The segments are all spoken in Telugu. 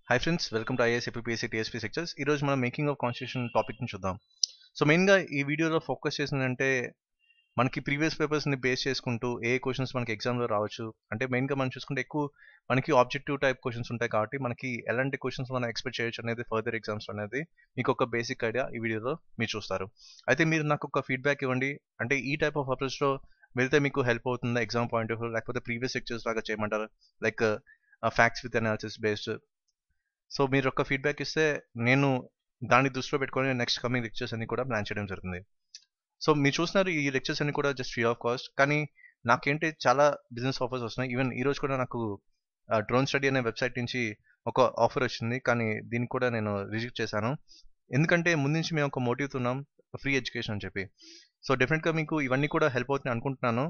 Hi friends, welcome to IAS APSC tsp sectors. ఈరోజు మనం మేకింగ్ ఆఫ్ కాన్స్టిట్యూషన్ టాపిక్ని చూద్దాం. సో మెయిన్గా ఈ వీడియోలో ఫోకస్ చేసిందంటే మనకి ప్రీవియస్ పేపర్స్ని బేస్ చేసుకుంటూ ఏ క్వశ్చన్స్ మనకి ఎగ్జామ్లో రావచ్చు. అంటే మెయిన్గా మనం చూసుకుంటే ఎక్కువ మనకి ఆబ్జెక్టివ్ టైప్ క్వశ్చన్స్ ఉంటాయి కాబట్టి మనకి ఎలాంటి క్వశ్చన్స్ మనం ఎక్స్పెక్ట్ చేయొచ్చు అనేది ఫర్దర్ ఎగ్జామ్స్ అనేది మీకు ఒక బేసిక్ ఐడియా ఈ వీడియోలో మీరు చూస్తారు. అయితే మీరు నాకు ఒక ఫీడ్బ్యాక్ ఇవ్వండి, అంటే ఈ టైప్ ఆఫ్ అప్రోచ్లో వెళ్తే మీకు హెల్ప్ అవుతుందా ఎగ్జామ్ పాయింట్ ఆఫ్ వ్యూ, లేకపోతే ప్రీవియస్ లెక్చర్స్ లాగా చేయమంటారు, like facts with analysis based. So మీరు ఒక ఫీడ్బ్యాక్ ఇస్తే నేను దాన్ని దృష్టిలో పెట్టుకొని నెక్స్ట్ కమింగ్ లెక్చర్స్ అన్ని కూడా ప్లాన్ చేయడం జరుగుతుంది. సో మీరు చూస్తున్నారు ఈ లెక్చర్స్ అన్ని కూడా జస్ట్ ఫ్రీ ఆఫ్ కాస్ట్. కానీ నాకేంటి చాలా బిజినెస్ ఆఫర్స్ వస్తున్నాయి. ఈవెన్ ఈ రోజు కూడా నాకు డ్రోన్ స్టడీ అనే వెబ్సైట్ నుంచి ఒక ఆఫర్ వచ్చింది, కానీ దీనికి కూడా నేను రిజెక్ట్ చేశాను. ఎందుకంటే ముందు నుంచి మేము ఒక మోటివ్ ఉన్నాం, ఫ్రీ ఎడ్యుకేషన్ అని చెప్పి. సో డెఫినెట్గా మీకు ఇవన్నీ కూడా హెల్ప్ అవుతుంది అనుకుంటున్నాను.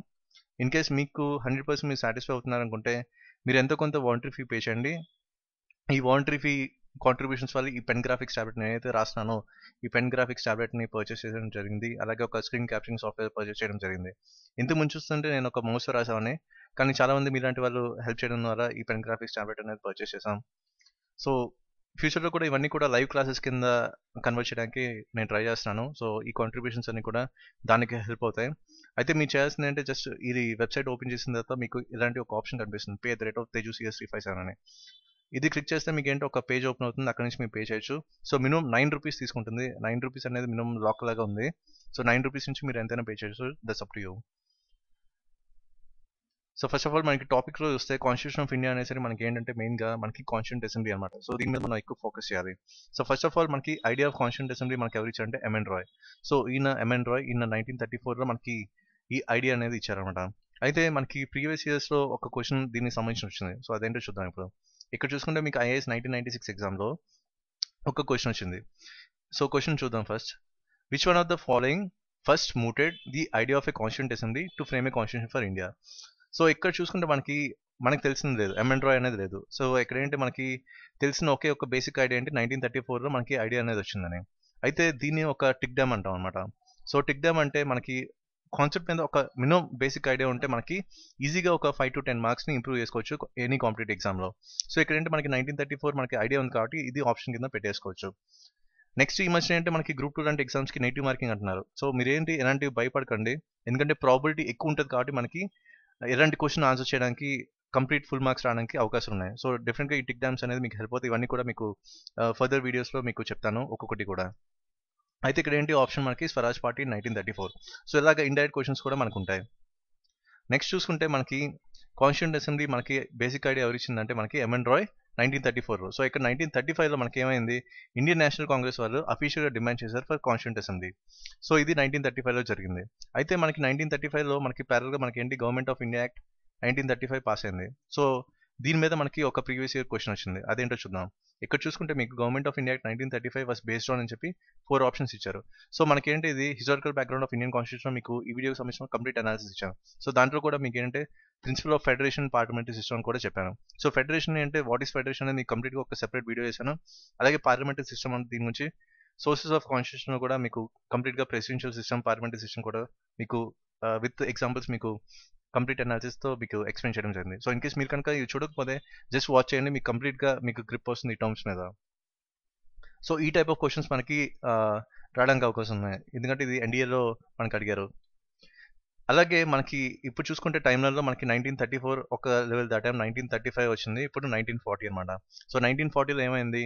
ఇన్ కేస్ మీకు 100% మీరు సాటిస్ఫై అవుతున్నారు అనుకుంటే మీరు ఎంతో కొంత వాలంటరీ ఫీ పే చేయండి. ఈ వాలంటరీ ఫీ కాంట్రిబ్యూషన్స్ వల్ల ఈ పెన్ గ్రాఫిక్స్ టాబ్లెట్ నేనైతే రాస్తున్నానో ఈ పెన్ గ్రాఫిక్స్ టాబ్లెట్ని పర్చేస్ చేయడం జరిగింది. అలాగే ఒక స్క్రీన్ క్యాప్చరింగ్ సాఫ్ట్వేర్ పర్చేస్ చేయడం జరిగింది. ఇంతకు ముందు చూస్తుంటే నేను ఒక మౌస్తో రాసామని, కానీ చాలా మంది మీలాంటి వాళ్ళు హెల్ప్ చేయడం ద్వారా ఈ పెన్ గ్రాఫిక్స్ టాబ్లెట్ అనేది పర్చేస్ చేసాం. సో ఫ్యూచర్లో కూడా ఇవన్నీ కూడా లైవ్ క్లాసెస్ కింద కన్వర్ట్ చేయడానికి నేను ట్రై చేస్తున్నాను. సో ఈ కాంట్రిబ్యూషన్స్ అన్ని కూడా దానికి హెల్ప్ అవుతాయి. అయితే మీరు చేయాల్సింది అంటే జస్ట్ ఇది వెబ్సైట్ ఓపెన్ చేసిన తర్వాత మీకు ఇలాంటి ఒక ఆప్షన్ కనిపిస్తుంది, పే @ Teju CS357 అని. ఇది క్లిక్ చేస్తే మీకు ఏంటో ఒక పేజ్ ఓపెన్ అవుతుంది, అక్కడ నుంచి మీరు పే చేయొచ్చు. సో మినిమం 9 రూపీస్ తీసుకుంటుంది. 9 రూపీస్ అనేది మినిమం లాక్ లాగా ఉంది. సో 9 రూపీస్ నుంచి మీరు ఎంతైనా పే చేయొచ్చు, that's up to you. So first of all మనకి టాపిక్లో చూస్తే కాన్స్టిట్యూషన్ ఆఫ్ ఇండియా అనేసరికి మనకి ఏంటంటే మెయిన్గా మనకి కాన్స్టిట్యూంట్ అసెంబ్లీ అనమాట. సో దీని మీద మనం ఎక్కువ ఫోకస్ చేయాలి. సో ఫస్ట్ ఆఫ్ ఆల్ మనకి ఐడియా ఆఫ్ కాన్స్టిట్యూంట్ అసెంబ్లీ మనకి ఎవరు ఇచ్చారంటే MN Roy. So MN Roy 1934లో మనకి ఈ ఐడియా అనేది ఇచ్చారనమాట. అయితే మనకి ప్రీవియస్ ఇయర్స్లో ఒక క్వశ్చన్ దీనికి సంబంధించి వచ్చింది. సో అదేంటో చూద్దాం ఇప్పుడు. ఇక్కడ చూసుకుంటే మీకు ఐఏఎస్ 1996 ఎగ్జామ్లో ఒక క్వశ్చన్ వచ్చింది. సో క్వశ్చన్ చూద్దాం first. Which one of the following first mooted the idea of a constituent assembly to frame A constitution for India? So ఇక్కడ చూసుకుంటే మనకి తెలిసింది లేదు, ఎంఎన్ రాయ్ అనేది లేదు. సో ఇక్కడ ఏంటి మనకి తెలిసిన ఒకే ఒక బేసిక్ ఐడియా ఏంటి 1934లో మనకి ఐడియా అనేది వచ్చిందని. అయితే దీన్ని ఒక టిక్ డ్యామ్ అంటాం అనమాట. సో టిక్ డ్యామ్ అంటే మనకి కాన్సెప్ట్ మీద ఒక మినిమం బేసిక్ ఐడియా ఉంటే మనకి ఈజీగా ఒక 5 to 10 మార్క్స్ని ఇంప్రూవ్ చేసుకోవచ్చు ఎనీ కాంపిటేటివ్ ఎగ్జామ్లో. సో ఇక్కడ ఏంటి మనకి 1934 మనకి ఐడియా ఉంది కాబట్టి ఇది ఆప్షన్ కింద పెట్టేసుకోవచ్చు. నెక్స్ట్ ఈ మధ్య ఏంటంటే మనకి గ్రూప్ 2 లాంటి ఎగ్జామ్స్కి నెగిటివ్ మార్కింగ్ అంటున్నారు. సో మీరేంటి ఎలాంటివి భయపడకండి, ఎందుకంటే ప్రాబిలిటీ ఎక్కువ ఉంటుంది కాబట్టి మనకి ఎలాంటి క్వశ్చన్ ఆన్సర్ చేయడానికి కంప్లీట్ ఫుల్ మార్క్స్ రావడానికి అవకాశం ఉన్నాయి. సో డెఫినెట్గా ఈ టిక్ డ్యామ్స్ అనేది మీకు హెల్ప్ అవుతాయి. ఇవన్నీ కూడా మీకు ఫర్దర్ వీడియోస్లో మీకు చెప్తాను ఒక్కొక్కటి కూడా. అయితే ఇక్కడ ఏంటి ఆప్షన్ మనకి స్వరాజ్ పార్టీ 1934. సో ఇలాగ ఇండైరెక్ట్ క్వశ్చన్స్ కూడా మనకు ఉంటాయి. నెక్స్ట్ చూసుకుంటే మనకి కాన్స్టిట్యూంట్ అసెంబ్లీ మనకి బేసిక్ ఐడియా ఎవరు ఇచ్చిందంటే మనకి ఎంఎన్ రాయ్ 1934. సో ఇక్కడ 1935లో మనకి ఏమైంది, ఇండియన్ నేషనల్ కాంగ్రెస్ వాళ్ళు అఫీషియల్గా డిమాండ్ చేశారు ఫర్ కాన్స్టిట్యూంట్ అసెంబ్లీ. సో ఇది 1935లో జరిగింది. అయితే మనకి 1935లో మనకి ప్యారల్గా మనకి ఏంటి government of India act 1935 pass అయింది. సో దీని మీద మనకి ఒక ప్రీవియస్ ఇయర్ క్వశ్చన్ వచ్చింది, అదేంటో చూద్దాం. ఇక్కడ చూసుకుంటే మీకు government of India act 1935 was based on అని చెప్పి 4 ఆప్షన్స్ ఇచ్చారు. సో మనకేంటి ఇది historical background of Indian constitution మీకు ఈ వీడియోకి సంబంధించిన కంప్లీట్ అనాలిసిస్ ఇచ్చాను. సో దాంట్లో కూడా మీకు ఏంటంటే principle of federation parliamentary system కూడా చెప్పాను. సో ఫెడరేషన్ అంటే వాట్ ఈస్ ఫెడరేషన్ అనేది మీకు కంప్లీట్గా ఒక సెపరేట్ వీడియో చేశాను. అలాగే పార్లమెంటరీ సిస్టమ్ అంటే దీని నుంచి సోర్సెస్ ఆఫ్ కాన్స్టిట్యూషన్ కూడా మీకు కంప్లీట్గా ప్రెసిడెన్షియల్ సిస్టమ్, పార్లమెంటరీ సిస్టమ్ కూడా మీకు విత్ ఎగ్జాంపుల్స్ మీకు కంప్లీట్ అనాలిసిస్తో మీకు ఎక్స్ప్లెయిన్ చేయడం జరిగింది. సో ఇన్ కేస్ మీరు కనుక ఇది చూడకపోతే జస్ట్ వాచ్ చేయండి, మీకు కంప్లీట్గా మీకు గ్రిప్ వస్తుంది ఈ టర్మ్స్ మీద. సో ఈ టైప్ ఆఫ్ క్వశ్చన్స్ మనకి రావడానికి అవకాశం ఉన్నాయి, ఎందుకంటే ఇది ఎన్డీఏలో మనకి అడిగారు. అలాగే మనకి ఇప్పుడు చూసుకుంటే టైంలలో మనకి 1934 ఒక లెవెల్ దాటాం, 1935 వచ్చింది, ఇప్పుడు 1940 అనమాట. సో 1940లో ఏమైంది,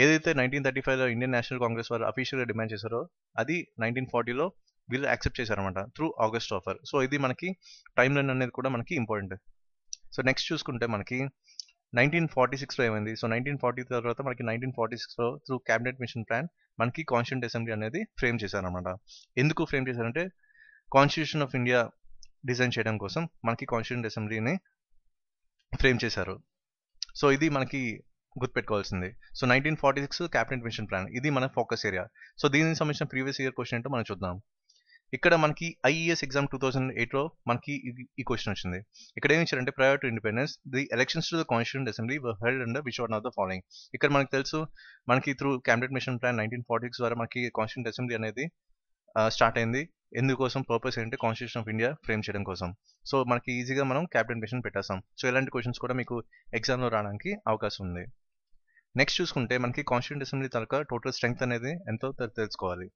ఏదైతే 1935లో ఇండియన్ నేషనల్ కాంగ్రెస్ వారు అఫీషియల్గా డిమాండ్ చేశారో అది 1940లో వీళ్ళు యాక్సెప్ట్ చేశారనమాట త్రూ ఆగస్ట్ ఆఫర్. సో ఇది మనకి టైం లైన్ అనేది కూడా మనకి ఇంపార్టెంట్. సో నెక్స్ట్ చూసుకుంటే మనకి 1946లో ఏమైంది, సో 1940 తర్వాత మనకి 1946లో త్రూ క్యాబినెట్ మిషన్ ప్లాన్ మనకి కాన్స్టిట్యూంట్ అసెంబ్లీ అనేది ఫ్రేమ్ చేశారనమాట. ఎందుకు ఫ్రేమ్ చేశారంటే కాన్స్టిట్యూషన్ ఆఫ్ ఇండియా డిజైన్ చేయడం కోసం మనకి కాన్స్టిట్యూంట్ అసెంబ్లీని ఫ్రేమ్ చేశారు. సో ఇది మనకి గుర్తుపెట్టుకోవాల్సింది. సో 1946 క్యాబినెట్ మిషన్ ప్లాన్ ఇది మన ఫోకస్ ఏరియా. సో దీనికి సంబంధించిన ప్రీవియస్ ఇయర్ క్వశ్చన్ ఏంటో మనం చూద్దాం. ఇక్కడ మనకి ఐఈఎస్ ఎగ్జామ్ 2008లో మనకి ఈ క్వశ్చన్ వచ్చింది. ఇక్కడ ఏమి ఇచ్చారంటే prior to independence the elections to the constituent assembly were held under which one of the following. ఇక్కడ మనకు తెలుసు మనకి త్రూ క్యాబినెట్ మిషన్ ప్లాన్ 1946 ద్వారా మనకి కాన్స్టిట్యూంట్ అసెంబ్లీ అనేది స్టార్ట్ అయింది. ఎందుకోసం, పర్పస్ ఏంటంటే కాన్స్టిట్యూషన్ ఆఫ్ ఇండియా ఫ్రేమ్ చేయడం కోసం. సో మనకి ఈజీగా మనం క్యాబినెట్ మిషన్ పెట్టేస్తాం. సో ఇలాంటి క్వశ్చన్స్ కూడా మీకు ఎగ్జామ్లో రావడానికి అవకాశం ఉంది. నెక్స్ట్ చూసుకుంటే మనకి కాన్స్టిట్యూంట్ అసెంబ్లీ తరక టోటల్ స్ట్రెంగ్త్ అనేది ఎంతో తెలుసుకోవాలి.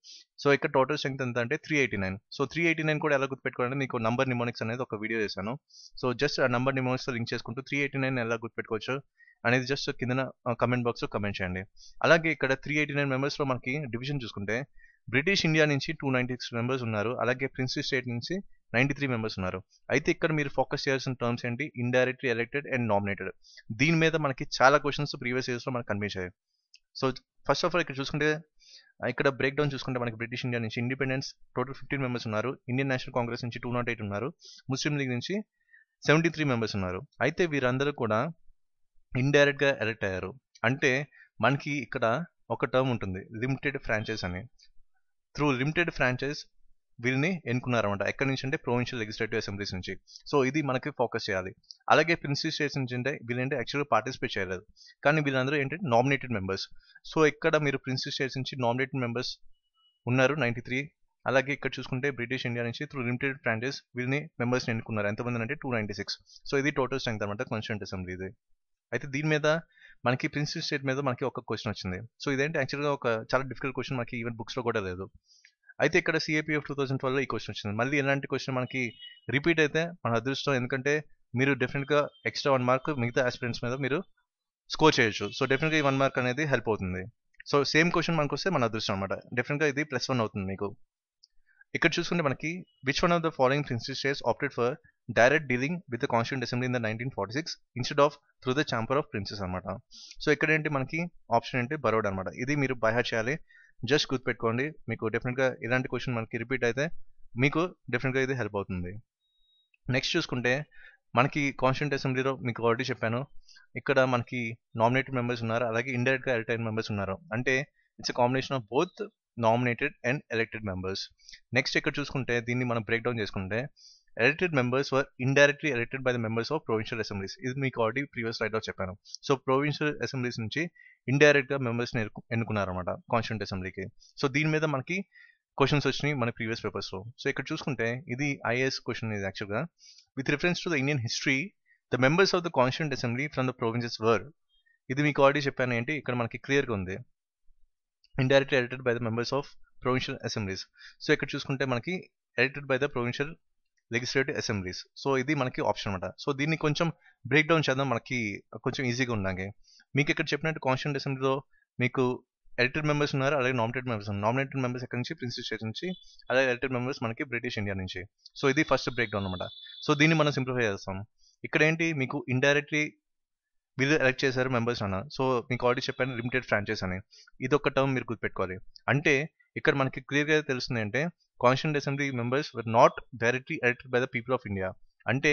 సో ఇక్కడ టోటల్ స్ట్రెంగ్త్ ఎంత అంటే 389. సో 389 కూడా ఎలా గుర్తుపెట్టుకోవాలంటే మీకు నంబర్ నిమోనిక్స్ అనేది ఒక వీడియో చేశాను. సో జస్ట్ ఆ నంబర్ నిమోనిక్స్తో లింక్ చేసుకుంటూ 389 ఎలా గుర్తుపెట్టుకోవచ్చు అనేది జస్ట్ కింద కమెంట్ బాక్స్లో కమెంట్ చేయండి. అలాగే ఇక్కడ 389 మెంబర్స్లో మనకి డివిజన్ చూసుకుంటే బ్రిటిష్ ఇండియా నుంచి 296 మెంబర్స్ ఉన్నారు. అలాగే ప్రిన్సీ స్టేట్ నుంచి 93 మెంబర్స్ ఉన్నారు. అయితే ఇక్కడ మీరు ఫోకస్ చేయాల్సిన టర్మ్స్ ఏంటి? Indirectly elected and nominated. దీని మీద మనకి చాలా క్వశ్చన్స్ ప్రీవియస్ ఇయర్స్లో మనకు కనిపించాయి. సో ఫస్ట్ ఆఫ్ ఆల్ ఇక్కడ చూసుకుంటే ఇక్కడ బ్రేక్ డౌన్ చూసుకుంటే మనకి బ్రిటిష్ ఇండియా నుంచి ఇండిపెండెన్స్ టోటల్ 15 మెంబర్స్ ఉన్నారు. ఇండియన్ నేషనల్ కాంగ్రెస్ నుంచి 208 ఉన్నారు. ముస్లిం లీగ్ నుంచి 73 మెంబర్స్ ఉన్నారు. అయితే వీరందరూ కూడా ఇండైరెక్ట్గా ఎలెక్ట్ అయ్యారు. అంటే మనకి ఇక్కడ ఒక టర్మ్ ఉంటుంది లిమిటెడ్ ఫ్రాంచైజ్ అని. త్రూ లిమిటెడ్ ఫ్రాంచైజ్ వీళ్ళని ఎన్నుకున్నారన్నమాట. ఎక్కడి నుంచి అంటే ప్రొవిన్షియల్ లెజిస్లేటివ్ అసెంబ్లీస్ నుంచి. సో ఇది మనకి ఫోకస్ చేయాలి. అలాగే ప్రిన్సీ స్టేట్స్ నుంచి అంటే వీళ్ళంటే యాక్చువల్గా పార్టిసిపేట్ చేయలేదు, కానీ వీళ్ళందరూ ఏంటంటే నామినేటెడ్ మెంబర్స్. సో ఇక్కడ మీరు ప్రిన్సీ స్టేట్స్ నుంచి నామినేటెడ్ మెంబర్స్ ఉన్నారు 93. అలాగే ఇక్కడ చూసుకుంటే బ్రిటిష్ ఇండియా నుంచి త్రూ లిమిటెడ్ ఫ్రాంచైజ్ వీళ్ళని మెంబర్స్ని ఎన్నుకున్నారు. ఎంతమంది అంటే 296. సో ఇది టోటల్ స్ట్రెంగ్త్ అనమాట కాన్స్టిట్యూంట్ అసెంబ్లీ ఇది. అయితే దీని మీద మనకి ప్రిన్సీ స్టేట్ మీద మనకి ఒక క్వశ్చన్ వచ్చింది. సో ఇదేంటి యాక్చువల్గా ఒక చాలా డిఫికల్ట్ క్వశ్చన్, మనకి ఈవెన్ బుక్స్లో కూడా లేదు. అయితే ఇక్కడ సిఏపిఎఫ్ 2012లో ఈ క్వశ్చన్ వచ్చింది. మళ్ళీ ఎలాంటి క్వశ్చన్ మనకి రిపీట్ అయితే మన అదృష్టం, ఎందుకంటే మీరు డెఫినెట్గా ఎక్స్ట్రా 1 మార్క్ మిగతా ఆస్పిరెంట్స్ మీద మీరు స్కోర్ చేయొచ్చు. సో డెఫినెట్గా ఈ 1 మార్క్ అనేది హెల్ప్ అవుతుంది. సో సేమ్ క్వశ్చన్ మనకు వస్తే మన అదృష్టం అనమాట. డెఫినెట్గా ఇది +1 అవుతుంది మీకు. ఇక్కడ చూసుకుంటే మనకి which one of the following princely states opted for direct dealing with the constituent assembly in the 1946 instead of through the chamber of princes అనమాట. సో ఇక్కడ ఏంటి మనకి ఆప్షన్ ఏంటి బరోడా అనమాట. ఇది మీరు బై హార్ట్ చేయాలి. జస్ట్ గుర్తుపెట్టుకోండి. మీకు డెఫినెట్గా ఇలాంటి క్వశ్చన్ మనకి రిపీట్ అయితే మీకు డెఫినెట్గా ఇది హెల్ప్ అవుతుంది. నెక్స్ట్ చూసుకుంటే మనకి కాన్స్టిట్యూంట్ అసెంబ్లీలో మీకు ఆల్రెడీ చెప్పాను, ఇక్కడ మనకి నామినేటెడ్ మెంబర్స్ ఉన్నారు, అలాగే ఇండైరెక్ట్గా ఎలెక్టెడ్ మెంబర్స్ ఉన్నారు. అంటే it's a combination of both nominated and elected members. Next ఇక్కడ చూసుకుంటే దీన్ని మనం బ్రేక్ డౌన్ చేసుకుంటే elected members were indirectly elected by the members of provincial assemblies. ఇది మీకు ఆల్రెడీ ప్రీవియస్ స్లైడ్లో చెప్పాను. సో ప్రొవిన్షియల్ అసెంబ్లీస్ నుంచి ఇండైరెక్ట్గా మెంబర్స్ని ఎన్నుకున్నారన్నమాట కాన్స్టిట్యూంట్ అసెంబ్లీకి. సో దీని మీద మనకి క్వశ్చన్స్ వచ్చినాయి మన ప్రీవియస్ పేపర్స్లో. సో ఇక్కడ చూసుకుంటే ఇది ఐఏఎస్ క్వశ్చన్. ఇది యాక్చువల్గా with reference to the Indian history the members of the constituent assembly from the provinces were. ఇది మీకు ఆల్రెడీ చెప్పాను ఏంటి, ఇక్కడ మనకి క్లియర్గా ఉంది indirectly elected by the members of provincial assemblies. So ఇక్కడ చూసుకుంటే మనకి elected by the provincial legislative assemblies. So ఇది మనకి ఆప్షన్ అనమాట. సో దీన్ని కొంచెం బ్రేక్ డౌన్ చేద్దాం, మనకి కొంచెం ఈజీగా ఉండాలి. మీకు ఇక్కడ చెప్పినట్టు కాన్స్టిట్యూంట్ అసెంబ్లీలో మీకు ఎలెక్టెడ్ మెంబర్స్ ఉన్నారు, అలాగే నామినేటెడ్ మెంబర్స్ ఉన్నారు. నామినేటెడ్ మెంబర్స్ ఎక్కడి నుంచి ప్రిన్సీ స్టేట్ నుంచి, అలాగే ఎలెక్టెడ్ మెంబర్స్ మనకి బ్రిటిష్ ఇండియా నుంచి. సో ఇది ఫస్ట్ బ్రేక్ డౌన్ అనమాట. సో దీన్ని మనం సింప్లిఫై చేస్తాం. ఇక్కడ ఏంటి మీకు ఇండైరెక్ట్లీ వీళ్ళు ఎలెక్ట్ చేశారు మెంబర్స్ అన్న. సో మీకు ఆల్రెడీ చెప్పాను లిమిటెడ్ ఫ్రాంచైజ్ అని. ఇది ఒక టర్మ్ మీరు గుర్తుపెట్టుకోవాలి. అంటే ఇక్కడ మనకి క్లియర్గా తెలుస్తుంది అంటే constituent assembly members were not directly elected by the people of India. అంటే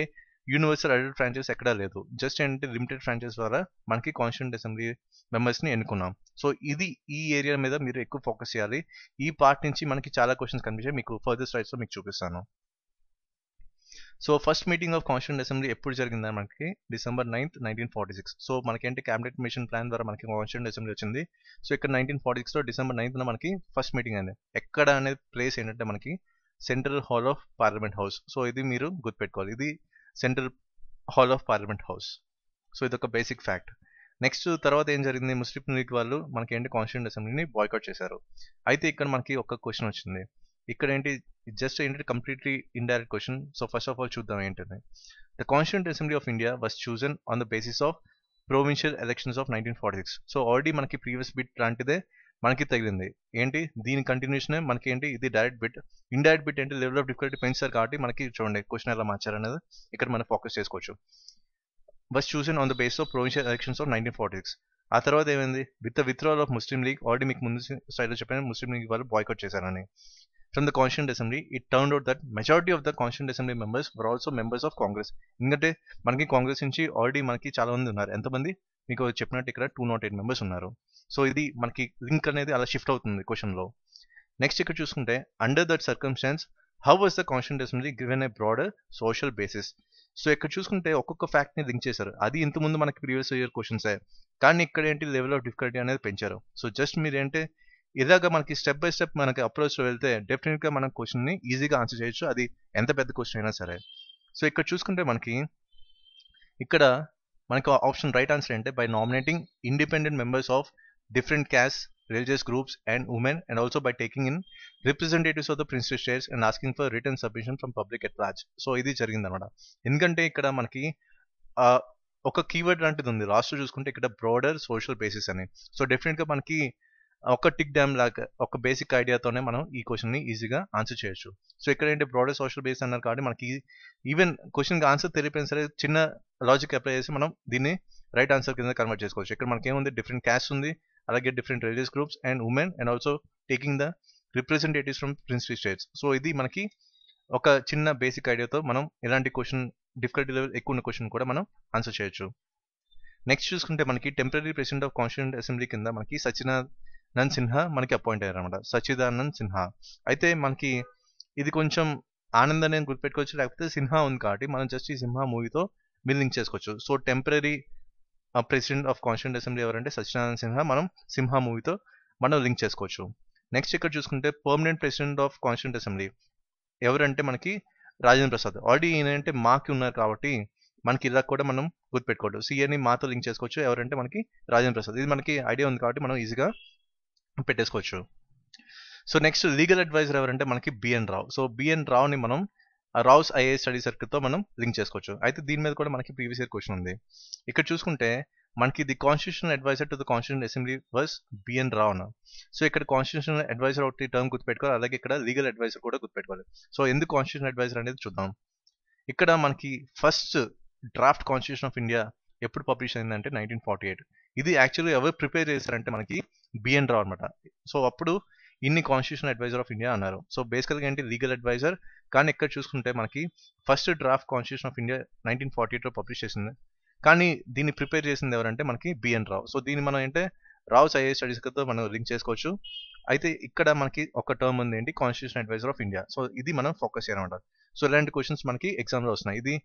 యూనివర్సల్ ఎలెక్టెడ్ ఫ్రాంచైజ్ ఎక్కడా లేదు. జస్ట్ ఏంటంటే లిమిటెడ్ ఫ్రాంచైజ్ ద్వారా మనకి కాన్స్టిట్యూంట్ అసెంబ్లీ మెంబర్స్ని ఎన్నుకున్నాం. సో ఇది ఈ ఏరియా మీద మీరు ఎక్కువ ఫోకస్ చేయాలి. ఈ పార్ట్ నుంచి మనకి చాలా క్వశ్చన్స్ కనిపించాయి, మీకు ఫర్దర్ స్లైడ్స్లో మీకు చూపిస్తాను. So first meeting of constituent assembly ఎప్పుడు జరిగిందని మనకి December 9th, 1946. సో మనకేంటి క్యాబినెట్ మిషన్ ప్లాన్ ద్వారా మనకి కాన్స్టిట్యూంట్ అసెంబ్లీ వచ్చింది. సో ఇక్కడ 1946లో December 9th మనకి ఫస్ట్ మీటింగ్ అయింది. ఎక్కడ అనేది ప్లేస్ ఏంటంటే మనకి central hall of parliament house. So ఇది మీరు గుర్తుపెట్టుకోవాలి, ఇది central hall of parliament house. So ఇది ఒక బేసిక్ ఫ్యాక్ట్. నెక్స్ట్ తర్వాత ఏం జరిగింది, ముస్లిం లీగ్ వాళ్ళు మనకి ఏంటి కాన్స్టిట్యూంట్ అసెంబ్లీని బాయ్కాట్ చేశారు. అయితే ఇక్కడ మనకి ఒక క్వశ్చన్ వచ్చింది. ఇక్కడ ఏంటి జస్ట్ ఏంటంటే completely indirect question. So first of all చూద్దాం ఏంటంటే the constituent assembly of India was chosen on the basis of provincial elections of 1946. So already మనకి ప్రీవియస్ బిట్ లాంటిదే మనకి తగిలింది. ఏంటి దీని కంటిన్యూషన్ మనకి ఏంటి, ఇది డైరెక్ట్ బిట్. ఇండైరెక్ట్ బిట్ ఏంటి లెవెల్ ఆఫ్ డిఫికల్టీ పెంచారు కాబట్టి మనకి చూడండి క్వశ్చన్ ఎలా మార్చారనేది ఇక్కడ మనం ఫోకస్ చేసుకోవచ్చు. was chosen on the basis of provincial elections of 1946. ఆ తర్వాత ఏమైంది, with the withdrawal of Muslim league, already మీకు ముందు స్లైడ్లో చెప్పాను ముస్లిం లీగ్ వాళ్ళు బాయ్కాట్ చేశారని. From the constituent assembly it turned out that majority of the constituent assembly members were also members of Congress. ఎందుకంటే మనకి కాంగ్రెస్ నుంచి ఆల్రెడీ మనకి చాలా మంది ఉన్నారు. ఎంతమంది మీకు చెప్పినట్టు ఇక్కడ 208 మెంబర్స్ ఉన్నారు. సో ఇది మనకి లింక్ అనేది అలా షిఫ్ట్ అవుతుంది క్వశ్చన్లో. నెక్స్ట్ ఇక్కడ చూసుకుంటే under that circumstances how was the constituent assembly given a broader social basis. So ఇక్కడ చూసుకుంటే ఒక్కొక్క ఫ్యాక్ట్ ని లింక్ చేశారు. అది ఇంతకుముందు మనకి ప్రీవియస్ ఇయర్ క్వశ్చన్స్, కానీ ఇక్కడ ఏంటి లెవెల్ ఆఫ్ డిఫికల్టీ అనేది పెంచారు. సో జస్ట్ మీరు ఏంటి ఇలాగా మనకి స్టెప్ బై స్టెప్ మనకి అప్రోచ్లో వెళ్తే డెఫినెట్గా మనం క్వశ్చన్ని ఈజీగా ఆన్సర్ చేయొచ్చు, అది ఎంత పెద్ద క్వశ్చన్ అయినా సరే. సో ఇక్కడ చూసుకుంటే మనకి ఇక్కడ మనకి ఆప్షన్ రైట్ ఆన్సర్ అంటే by nominating independent members of different caste religious groups and women, and also by taking in representatives of the princely states and asking for written submission from public at large. So ఇది జరిగింది అనమాట. ఎందుకంటే ఇక్కడ మనకి ఒక కీవర్డ్ లాంటిది ఉంది లాస్ట్ చూసుకుంటే ఇక్కడ బ్రాడర్ సోషల్ బేసిస్ అని. సో డెఫినెట్ గా మనకి ఒక టిక్ డ్యామ్ లాగా ఒక బేసిక్ ఐడియాతోనే మనం ఈ క్వశ్చన్ ని ఈజీగా ఆన్సర్ చేయొచ్చు. సో ఇక్కడ ఏంటి బ్రాడర్ సోషల్ బేస్ అన్నారు కాబట్టి మనకి ఈవెన్ క్వశ్చన్ కి ఆన్సర్ తెలియపోయినా సరే చిన్న లాజిక్ అప్లై చేసి మనం దీన్ని రైట్ ఆన్సర్ కింద కన్వర్ట్ చేసుకోవచ్చు. ఇక్కడ మనకి ఏముంది డిఫరెంట్ క్యాస్ట్ ఉంది, అలాగే different religious groups and women, and also taking the representatives from princely states. So ఇది మనకి ఒక చిన్న బేసిక్ ఐడియాతో మనం ఎలాంటి క్వశ్చన్ డిఫికల్టీ లెవెల్ ఎక్కువ ఉన్న క్వశ్చన్ కూడా మనం ఆన్సర్ చేయొచ్చు. నెక్స్ట్ చూసుకుంటే మనకి temporary president of constituent assembly కింద మనకి సచ్చిదానంద్ సిన్హా మనకి అపాయింట్ అయ్యారు అనమాట. సచ్చిదానంద్ సిన్హా అయితే మనకి ఇది కొంచెం ఆనంద్ అనేది గుర్తుపెట్టుకోవచ్చు, లేకపోతే సిన్హా ఉంది కాబట్టి మనం జస్ట్ ఈ సిన్హా మూవీతో మీరు లింక్ చేసుకోవచ్చు. So temporary president of constituent assembly ఎవరంటే సచ్చిదానంద్ సిన్హా, మనం సింహా మూవీతో మనం లింక్ చేసుకోవచ్చు. నెక్స్ట్ ఇక్కడ చూసుకుంటే permanent president of constituent assembly ఎవరంటే మనకి రాజేంద్ర ప్రసాద్. ఆల్రెడీ ఏంటంటే మాకి ఉన్నారు కాబట్టి మనకి ఇలా కూడా మనం గుర్తుపెట్టుకోవచ్చు. సిఏని మాతో లింక్ చేసుకోవచ్చు. ఎవరంటే మనకి రాజేంద్ర ప్రసాద్. ఇది మనకి ఐడియా ఉంది కాబట్టి మనం ఈజీగా పెట్టేసుకోవచ్చు. సో నెక్స్ట్ లీగల్ అడ్వైజర్ ఎవరంటే మనకి బిఎన్ రావు. సో బిఎన్ రావుని మనం రావుస్ ఐఏఎస్ స్టడీ సర్కిల్తో మనం లింక్ చేసుకోవచ్చు. అయితే దీని మీద కూడా మనకి ప్రీవియస్ ఇయర్ క్వశ్చన్ ఉంది. ఇక్కడ చూసుకుంటే మనకి the constitutional adviser to the constituent assembly was B N Rao. So ఇక్కడ కాన్స్టిట్యూషనల్ అడ్వైజర్ ఒకటి టర్మ్ గుర్తుపెట్టుకోవాలి, అలాగే ఇక్కడ లీగల్ అడ్వైజర్ కూడా గుర్తుపెట్టుకోవాలి. సో ఎందుకు కాన్స్టిట్యూషనల్ అడ్వైజర్ అనేది చూద్దాం. ఇక్కడ మనకి first draft constitution of India ఎప్పుడు పబ్లిష్ అయిందంటే 1948. ఇది యాక్చువల్లీ ఎవరు ప్రిపేర్ చేశారంటే మనకి బిఎన్ రావు అనమాట. సో అప్పుడు ఇన్ని కాన్స్టిట్యూషన్ అడ్వైజర్ ఆఫ్ ఇండియా అన్నారు. సో బేసికల్గా ఏంటి లీగల్ అడ్వైజర్, కానీ ఇక్కడ చూసుకుంటే మనకి first draft constitution of India 1948లో పబ్లిష్ చేసింది, కానీ దీన్ని ప్రిపేర్ చేసింది ఎవరంటే మనకి బిఎన్ రావు. సో దీన్ని మనం ఏంటంటే రావుస్ ఐఏఎస్ స్టడీస్తో మనం లింక్ చేసుకోవచ్చు. అయితే ఇక్కడ మనకి ఒక టర్మ్ ఉంది ఏంటి constitution adviser of India. So ఇది మనం ఫోకస్ చేయాలన్నమాట. సో ఇలాంటి క్వశ్చన్స్ మనకి ఎగ్జామ్లో వస్తున్నాయి. ఇది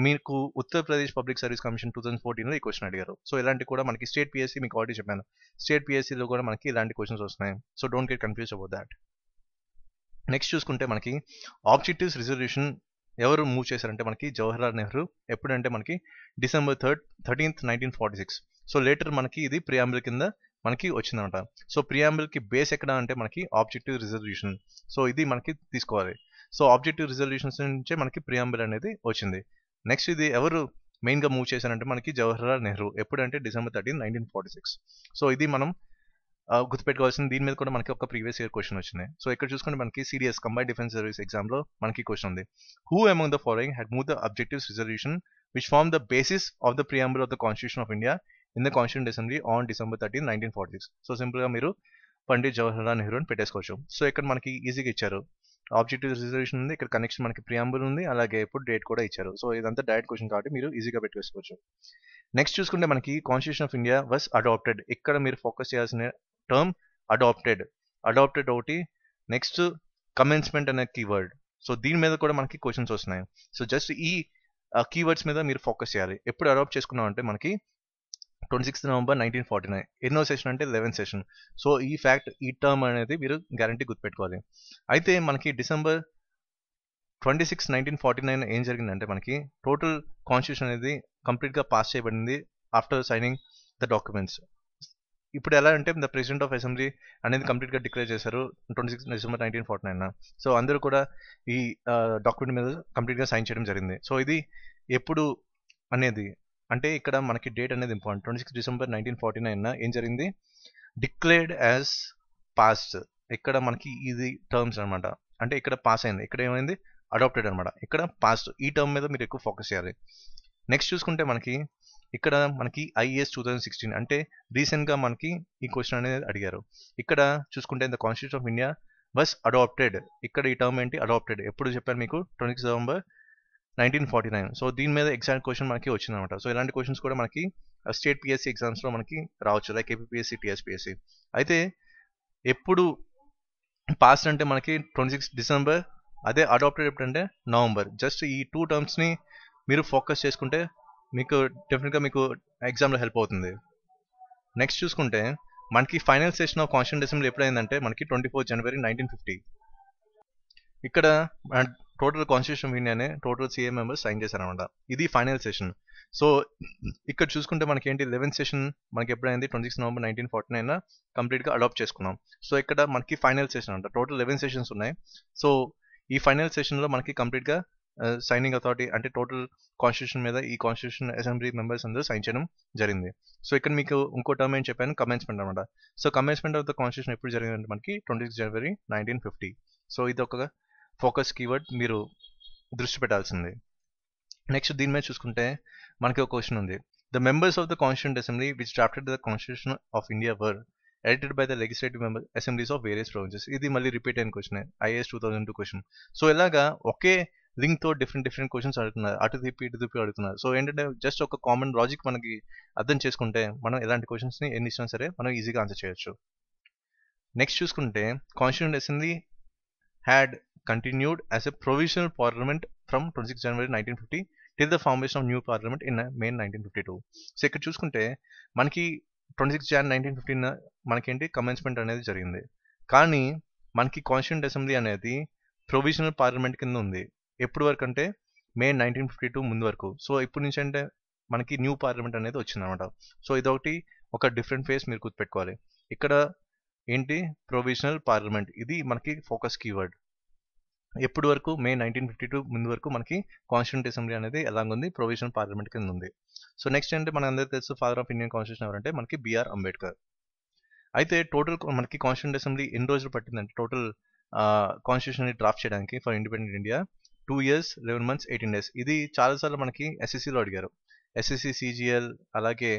మీకు ఉత్తరప్రదేశ్ పబ్లిక్ సర్వీస్ కమిషన్ 2014లో ఈ క్వశ్చన్ అడిగారు. సో ఇలాంటి కూడా మనకి స్టేట్ పిఎస్సీ మీకు ఆల్రెడీ చెప్పాను, స్టేట్ పిఎస్సీలో కూడా మనకి ఇలాంటి క్వశ్చన్స్ వస్తున్నాయి. So don't get confuse about that. Next చూసుకుంటే మనకి ఆబ్జెక్టివ్స్ రిజల్యూషన్ ఎవరు మూవ్ చేశారంటే మనకి జవహర్లాల్ నెహ్రూ. ఎప్పుడంటే మనకి December 13th, 1946. సో లేటర్ మనకి ఇది ప్రియాంబుల్ కింద మనకి వచ్చిందనమాట. సో ప్రియాంబుల్ కి బేస్ ఎక్కడ అంటే మనకి ఆబ్జెక్టివ్ రిజల్యూషన్. సో ఇది మనకి తీసుకోవాలి. సో ఆబ్జెక్టివ్ రిజల్యూషన్స్ నుంచే మనకి ప్రియాంబుల్ అనేది వచ్చింది. నెక్స్ట్ ఇది ఎవరు మెయిన్ గా మూవ్ చేశారంటే మనకి జవహర్లాల్ నెహ్రూ. ఎప్పుడంటే December 13th, 1946. సో ఇది మనం గుర్తుపెట్టుకోవాల్సింది. దీని మీద కూడా మనకి ఒక ప్రీవియస్ ఇయర్ క్వశ్చన్ వచ్చింది. సో ఇక్కడ చూసుకుంటే మనకి CDS combined defence service exam లో మనకి క్వశ్చన్ ఉంది. Who among the following had move the objectives resolution which form the basis of the preamble of the constitution of India in the constituent assembly on December 13th, 1946. So simple గా మీరు పండిట్ జవహర్లాల్ నెహ్రూ అని పెట్టేసుకోవచ్చు. సో ఇక్కడ మనకి ఈజీగా ఇచ్చారు. ఆబ్జెక్టివ్ రిజల్యూషన్ ఉంది, ఇక్కడ కనెక్షన్ మనకి ప్రియాంబుల్ ఉంది, అలాగే ఇప్పుడు డేట్ కూడా ఇచ్చారు. సో ఇదంతా డైరెక్ట్ క్వశ్చన్ కాబట్టి మీరు ఈజీగా పెట్టుకోవచ్చు. నెక్స్ట్ చూసుకుంటే మనకి constitution of India was adopted. ఇక్కడ మీరు ఫోకస్ చేయాల్సిన టర్మ్ అడాప్టెడ్ ఒకటి. నెక్స్ట్ కమెన్స్మెంట్ అనే కీవర్డ్. సో దీని మీద కూడా మనకి క్వశ్చన్స్ వస్తున్నాయి. సో జస్ట్ ఈ కీవర్డ్స్ మీద మీరు ఫోకస్ చేయాలి. ఎప్పుడు అడాప్ట్ చేసుకున్నాం అంటే మనకి 26th November 1949. ఎన్నో సెషన్ అంటే 11th సెషన్. సో ఈ ఫ్యాక్ట్, ఈ టర్మ్ అనేది మీరు గ్యారంటీ గుర్తుపెట్టుకోవాలి. అయితే మనకి December 26, 1949 ఏం జరిగిందంటే మనకి టోటల్ కాన్స్టిట్యూషన్ అనేది కంప్లీట్ గా పాస్ చేయబడింది ఆఫ్టర్ సైనింగ్ ద డాక్యుమెంట్స్. ఇప్పుడు ఎలా అంటే ద ప్రెసిడెంట్ ఆఫ్ అసెంబ్లీ అనేది కంప్లీట్ గా డిక్లేర్ చేశారు 26 December 1949. సో అందరూ కూడా ఈ డాక్యుమెంట్ మీద కంప్లీట్ గా సైన్ చేయడం జరిగింది. సో ఇది ఎప్పుడు అనేది అంటే ఇక్కడ మనకి డేట్ అనేది ఇంపార్టెంట్. 26 December 1949 ఏం జరిగింది, డిక్లేర్డ్ యాజ్ పాస్డ్. ఇక్కడ మనకి ఇది టర్మ్స్ అనమాట. అంటే ఇక్కడ పాస్ అయింది, ఇక్కడ ఏమైంది అడాప్టెడ్ అనమాట, ఇక్కడ పాస్డ్. ఈ టర్మ్ మీద మీరు ఎక్కువ ఫోకస్ చేయాలి. నెక్స్ట్ చూసుకుంటే మనకి ఇక్కడ మనకి IAS 2016 అంటే రీసెంట్ గా మనకి ఈ క్వశ్చన్ అనేది అడిగారు. ఇక్కడ చూసుకుంటే the constitution of India was adopted. ఇక్కడ ఈ టర్మ్ ఏంటి అడాప్టెడ్, ఎప్పుడు చెప్పాను మీకు 26 November 1949. సో దీని మీద ఎగ్జాక్ట్ క్వశ్చన్ మనకి వచ్చింది అనమాట. సో ఇలాంటి క్వశ్చన్స్ కూడా మనకి స్టేట్ పిఎస్సీ ఎగ్జామ్స్ లో మనకి రావచ్చు, లైక్ ఏపీఎస్సీ, టీఎస్పీఎస్సీ. అయితే ఎప్పుడు పాస్ట్ అంటే మనకి 26 December, అదే అడాప్టెడ్ ఎప్పుడంటే నవంబర్. జస్ట్ ఈ 2 టర్మ్స్ ని మీరు ఫోకస్ చేసుకుంటే మీకు డెఫినెట్ గా మీకు ఎగ్జామ్ లో హెల్ప్ అవుతుంది. నెక్స్ట్ చూసుకుంటే మనకి final session of constituent assembly ఎప్పుడైందంటే మనకి 24 January 1950. ఇక్కడ టోటల్ కాన్స్టిట్యూషన్ ఆఫ్ ఇండియానే టోటల్ సీఏ మెంబర్స్ సైన్ చేశారనమాట. ఇది ఫైనల్ సెషన్. సో ఇక్కడ చూసుకుంటే మనకి ఏంటి 11th సెషన్ మనకి ఎప్పుడైంది 26 నవంబర్ 1949 కంప్లీట్గా అడాప్ట్ చేసుకున్నాం. సో ఇక్కడ మనకి ఫైనల్ సెషన్ అంట. టోటల్ 11 సెషన్స్ ఉన్నాయి. సో ఈ ఫైనల్ సెషన్లో మనకి కంప్లీట్గా సైనింగ్ అథారిటీ అంటే టోటల్ కాన్స్టిట్యూషన్ మీద ఈ కాన్స్టిట్యూషన్ అసెంబ్లీ మెంబర్స్ అందరూ సైన్ చేయడం జరిగింది. సో ఇక్కడ మీకు ఇంకో టర్మ్ ఏం చెప్పాను, కమెన్స్మెంట్ అనమాట. So commencement of the constitution ఎప్పుడు జరిగిందంటే మనకి 26 జనవరి 1950. సో ఇది ఒక ఫోకస్ కీవర్డ్ మీరు దృష్టి పెట్టాల్సింది. నెక్స్ట్ దీని మీద చూసుకుంటే మనకి ఒక క్వశ్చన్ ఉంది. The members of the constituent assembly which drafted the constitution of India were edited by the legislative member assemblies of various provinces. ఇది మళ్ళీ రిపీట్ అయిన క్వశ్చన్, ఐఏఎస్ 2002 క్వశ్చన్. సో ఇలాగా ఒకే లింక్ తో డిఫరెంట్ క్వశ్చన్స్ అడుగుతున్నారు, అటు తిప్పి ఇటు తిప్పి అడుగుతున్నారు. సో ఏంటంటే జస్ట్ ఒక కామన్ లాజిక్ మనకి అర్థం చేసుకుంటే మనం ఎలాంటి క్వశ్చన్స్ ని ఎన్ని ఇచ్చినా సరే మనం ఈజీగా ఆన్సర్ చేయొచ్చు. నెక్స్ట్ చూసుకుంటే constituent assembly had continued as a provisional parliament from 26 January 1950 till the formation of new parliament in May 1952. So ఇక్కడ చూసుకుంటే మనకి 26 Jan 1915 మనకేంటి కమెన్స్మెంట్ అనేది జరిగింది. కానీ మనకి కాన్స్టిట్యూంట్ అసెంబ్లీ అనేది ప్రొవిజనల్ పార్లమెంట్ కింద ఉంది. ఎప్పుడు వరకు అంటే మే 1952 ముందు వరకు. సో ఇప్పటి నుంచి అంటే మనకి న్యూ పార్లమెంట్ అనేది వచ్చింది అనమాట. సో ఇదొకటి ఒక డిఫరెంట్ ఫేస్ మీరు గుర్తుపెట్టుకోవాలి. ఇక్కడ ఏంటి ప్రొవిజనల్ పార్లమెంట్, ఇది మనకి ఫోకస్ కీవర్డ్. ఎప్పుడు వరకు మే 1952 ముందు వరకు మనకి కాన్స్టిట్యూంట్ అసెంబ్లీ అనేది ఎలాగుంది, ప్రొవిజనల్ పార్లమెంట్ కింద ఉంది. సో నెక్స్ట్ అంటే మన అందరికీ తెలుసు ఫాదర్ ఆఫ్ ఇండియన్ కాన్స్టిట్యూషన్ ఎవరంటే మనకి బిఆర్ అంబేద్కర్. అయితే టోటల్ మనకి కాన్స్టిట్యూంట్ అసెంబ్లీ ఎన్ని రోజులు పట్టిందంటే టోటల్ కాన్స్టిట్యూషన్ డ్రాఫ్ట్ చేయడానికి for independent India 2 years 11 months 18 days. ఇది చాలాసార్లు మనకి ఎస్ఎస్సిలో అడిగారు. ఎస్ఎస్సి సిజిఎల్ అలాగే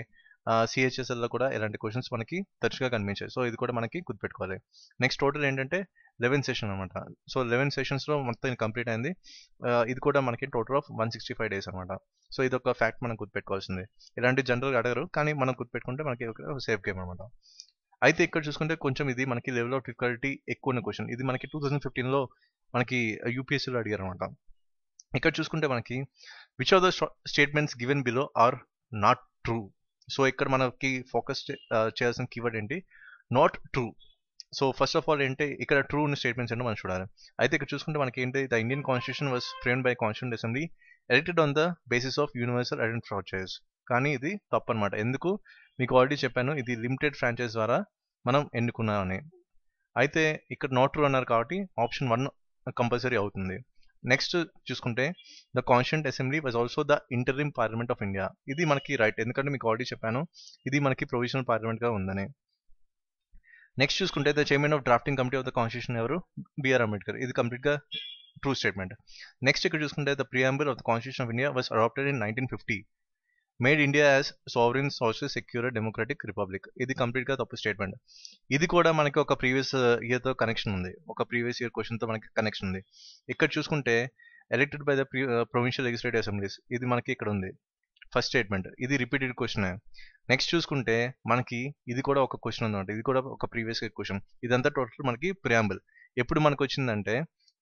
సిహెచ్ఎస్ఎల్లో కూడా ఇలాంటి క్వశ్చన్స్ మనకి తరచుగా కనిపించాయి. సో ఇది కూడా మనకి గుర్తుపెట్టుకోవాలి. నెక్స్ట్ టోటల్ ఏంటంటే 11 సెషన్ అనమాట. సో 11 సెషన్స్లో మొత్తం కంప్లీట్ అయింది. ఇది కూడా మనకి టోటల్ ఆఫ్ 165 days అనమాట. సో ఇది ఒక ఫ్యాక్ట్ మనం గుర్తుపెట్టుకోవాల్సింది. ఇలాంటి జనరల్గా అడగరు, కానీ మనం గుర్తుపెట్టుకుంటే మనకి ఒక సేఫ్ గేమ్ అనమాట. అయితే ఇక్కడ చూసుకుంటే కొంచెం ఇది మనకి లెవెల్ ఆఫ్ డిఫికల్టీ ఎక్కువ ఉన్న క్వశ్చన్. ఇది మనకి 2015లో మనకి యూపీఎస్సీలో అడిగారు అనమాట. ఇక్కడ చూసుకుంటే మనకి which of the statements given below are not true. So ఇక్కడ మనకి ఫోకస్ చేయాల్సిన కీవర్డ్ ఏంటి, not true. So first of all ఏంటి ఇక్కడ ట్రూ ఉన్న స్టేట్మెంట్స్ ఏంటో మనం చూడాలి. అయితే ఇక్కడ చూసుకుంటే మనకి ఏంటి, the Indian constitution was framed by constituent assembly addicted on the basis of universal identity franchise. కానీ ఇది తప్పు అనమాట. ఎందుకు మీకు ఆల్రెడీ చెప్పాను, ఇది లిమిటెడ్ ఫ్రాంచైజ్ ద్వారా మనం ఎన్నుకున్నామని. అయితే ఇక్కడ నాట్ ట్రూ అన్నారు కాబట్టి ఆప్షన్ 1 కంపల్సరీ అవుతుంది. నెక్స్ట్ చూసుకుంటే the constituent assembly was also the interim parliament of India. ఇది మనకి రైట్, ఎందుకంటే మీకు ఆల్రెడీ చెప్పాను ఇది మనకి ప్రొవిజనల్ పార్లమెంట్ గా ఉందని. నెక్స్ట్ చూసుకుంటే the chairman of drafting committee of the constitution ఎవరు, బిఆర్ అంబేద్కర్. ఇది కంప్లీట్ గా ట్రూ స్టేట్మెంట్. నెక్స్ట్ ఇక్కడ చూసుకుంటే the preamble of the constitution of India was adopted in 1950 made India as sovereign social secure democratic republic. ఇది కంప్లీట్ గా తప్పు స్టేట్మెంట్. ఇది కూడా మనకి ఒక ప్రీవియస్ ఇయర్ తో కనెక్షన్ ఉంది, ఒక ప్రీవియస్ ఇయర్ క్వశ్చన్ తో మనకి కనెక్షన్ ఉంది. ఇక్కడ చూసుకుంటే elected by the provincial legislative assemblies, ఇది మనకి ఇక్కడ ఉంది ఫస్ట్ స్టేట్మెంట్. ఇది రిపీటెడ్ క్వశ్చన్. నెక్స్ట్ చూసుకుంటే మనకి ఇది కూడా ఒక క్వశ్చన్ ఉందన్నమాట, ఇది కూడా ఒక ప్రీవియస్ ఇయర్ క్వశ్చన్. ఇదంతా టోటల్ మనకి ప్రియాంబుల్. ఎప్పుడు మనకు వచ్చిందంటే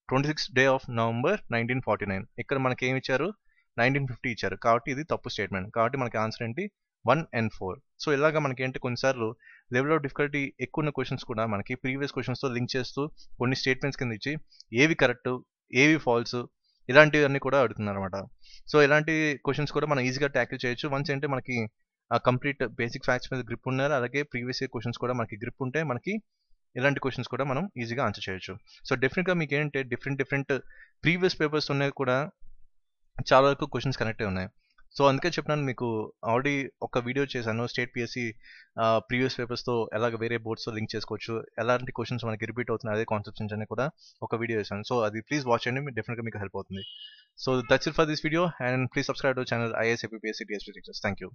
26 day of November 1949. ఇక్కడ మనకి ఏమి ఇచ్చారు, 1950 ఇచ్చారు. కాబట్టి ఇది తప్పు స్టేట్మెంట్. కాబట్టి మనకి ఆన్సర్ ఏంటి 1 and 4. సో ఇలాగా మనకి ఏంటి కొన్నిసార్లు లెవెల్ ఆఫ్ డిఫికల్టీ ఎక్కువ ఉన్న క్వశ్చన్స్ కూడా మనకి ప్రీవియస్ క్వశ్చన్స్ తో లింక్ చేస్తూ కొన్ని స్టేట్మెంట్స్ కింద ఇచ్చి ఏవి కరెక్ట్ ఏవి ఫాల్స్ ఇలాంటివన్నీ కూడా అడుగుతున్నారు అనమాట. సో ఇలాంటి క్వశ్చన్స్ కూడా మనం ఈజీగా ట్యాకిల్ చేయొచ్చు వన్స్ ఏంటంటే మనకి కంప్లీట్ బేసిక్ ఫ్యాక్ట్స్ మీద గ్రిప్ ఉన్నారు, అలాగే ప్రీవియస్ ఇయర్ క్వశ్చన్స్ కూడా మనకి గ్రిప్ ఉంటే మనకి ఇలాంటి క్వశ్చన్స్ కూడా మనం ఈజీగా ఆన్సర్ చేయొచ్చు. సో డెఫినెట్గా మీకు ఏంటంటే డిఫరెంట్ ప్రీవియస్ పేపర్స్ ఉన్నాయి కూడా చాలా వరకు క్వశ్చన్స్ కనెక్ట్ అయి ఉన్నాయి. సో అందుకే చెప్పినాను మీకు ఆల్రెడీ ఒక వీడియో చేశాను స్టేట్ పిఎస్సి ప్రీవియస్ పేపర్స్తో ఎలాగ వేరే బోర్డ్స్తో లింక్ చేసుకోవచ్చు, ఎలాంటి క్వశ్చన్స్ మనకి రిపీట్ అవుతున్నాయి అదే కాన్సెప్ట్స్ అని కూడా ఒక వీడియో చేశాను. సో అది ప్లీజ్ వాచ్ చేయండి, డెఫినెట్గా మీకు హెల్ప్ అవుతుంది. So that's it for this video and please subscribe to channel IAS APSC tsp teachers. Thank you.